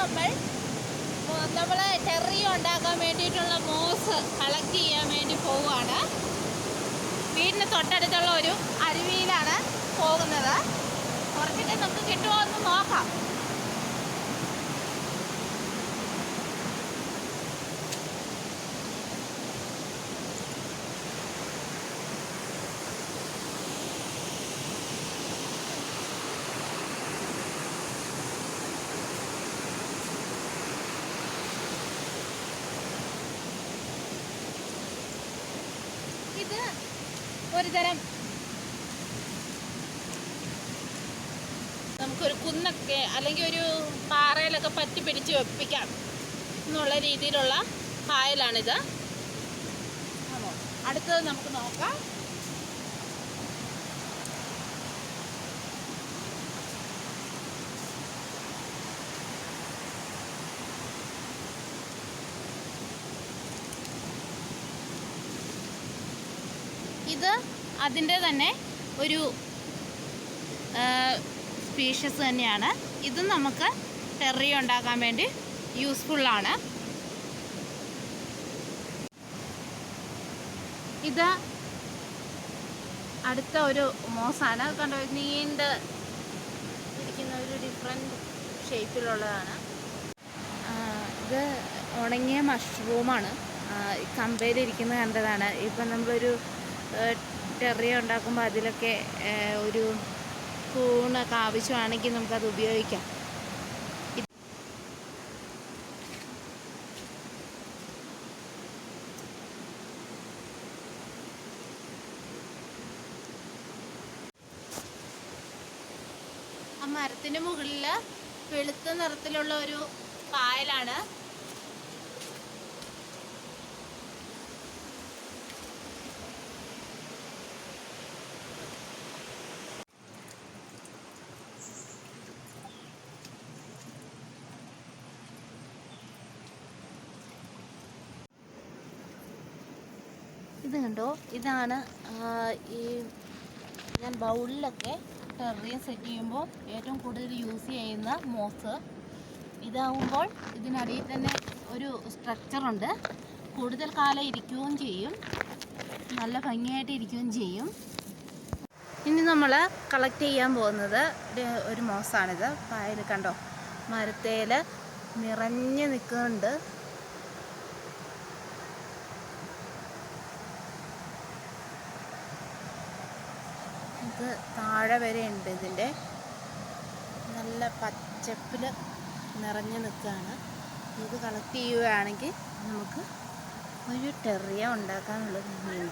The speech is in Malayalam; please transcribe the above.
നമ്മൾ ടെറിയ ഉണ്ടാക്കാൻ വേണ്ടിയിട്ടുള്ള മോസ് കളക്ട് ചെയ്യാൻ വേണ്ടി പോവുകയാണ്. വീടിന് തൊട്ടടുത്തുള്ള ഒരു അരുവിയിലാണ് പോകുന്നത്. കുറച്ചൊക്കെ നമുക്ക് കിട്ടുമോ എന്ന് നോക്കാം. ഇത് ഒരുതരം നമുക്കൊരു കുന്നൊക്കെ അല്ലെങ്കിൽ ഒരു പാറയിലൊക്കെ പറ്റി പിടിച്ച് വെപ്പിക്കാം എന്നുള്ള രീതിയിലുള്ള കായലാണിത്. അടുത്തത് നമുക്ക് നോക്കാം. ഇത് അതിൻ്റെ തന്നെ ഒരു സ്പീഷ്യസ് തന്നെയാണ്. ഇതും നമുക്ക് ടെറിയ ഉണ്ടാക്കാൻ വേണ്ടി യൂസ്ഫുള്ളാണ്. ഇത് അടുത്ത ഒരു മോസാണ്. കണ്ടോ, നീണ്ട് ഇരിക്കുന്ന ഒരു ഡിഫറെൻറ്റ് ഷേപ്പിലുള്ളതാണ്. ഇത് ഉണങ്ങിയ മഷ്റൂമാണ്. കമ്പയിലിരിക്കുന്നത് കണ്ടതാണ്. ഇപ്പം നമ്മളൊരു ടെറിയ ഉണ്ടാക്കുമ്പോൾ അതിലൊക്കെ ഒരു സ്പൂണൊക്കെ ആവശ്യമാണെങ്കിൽ നമുക്കത് ഉപയോഗിക്കാം. ആ മരത്തിന് മുകളിൽ വെളുത്ത നിറത്തിലുള്ള ഒരു കായലാണ്. ഇത് കണ്ടോ, ഇതാണ് ഈ ഞാൻ ബൗളിലൊക്കെ ടെറിയ സെറ്റ് ചെയ്യുമ്പോൾ ഏറ്റവും കൂടുതൽ യൂസ് ചെയ്യുന്ന മോസ്. ഇതാവുമ്പോൾ ഇതിനടിയിൽ തന്നെ ഒരു സ്ട്രക്ചറുണ്ട്. കൂടുതൽ കാലം ഇരിക്കുകയും ചെയ്യും, നല്ല ഭംഗിയായിട്ട് ഇരിക്കുകയും ചെയ്യും. ഇനി നമ്മൾ കളക്ട് ചെയ്യാൻ പോകുന്നത് ഒരു മോസാണിത്. പായൽ കണ്ടോ, മരത്തേൽ നിറഞ്ഞ് നിൽക്കുന്നുണ്ട്. ഇത് താഴെ വരെ ഉണ്ട്. ഇതിൻ്റെ നല്ല പച്ചപ്പിൽ നിറഞ്ഞു നിൽക്കുകയാണ്. ഇത് കളക്ട് ചെയ്യുകയാണെങ്കിൽ നമുക്ക് ഒരു ടെറിയ ഉണ്ടാക്കാനുള്ളത്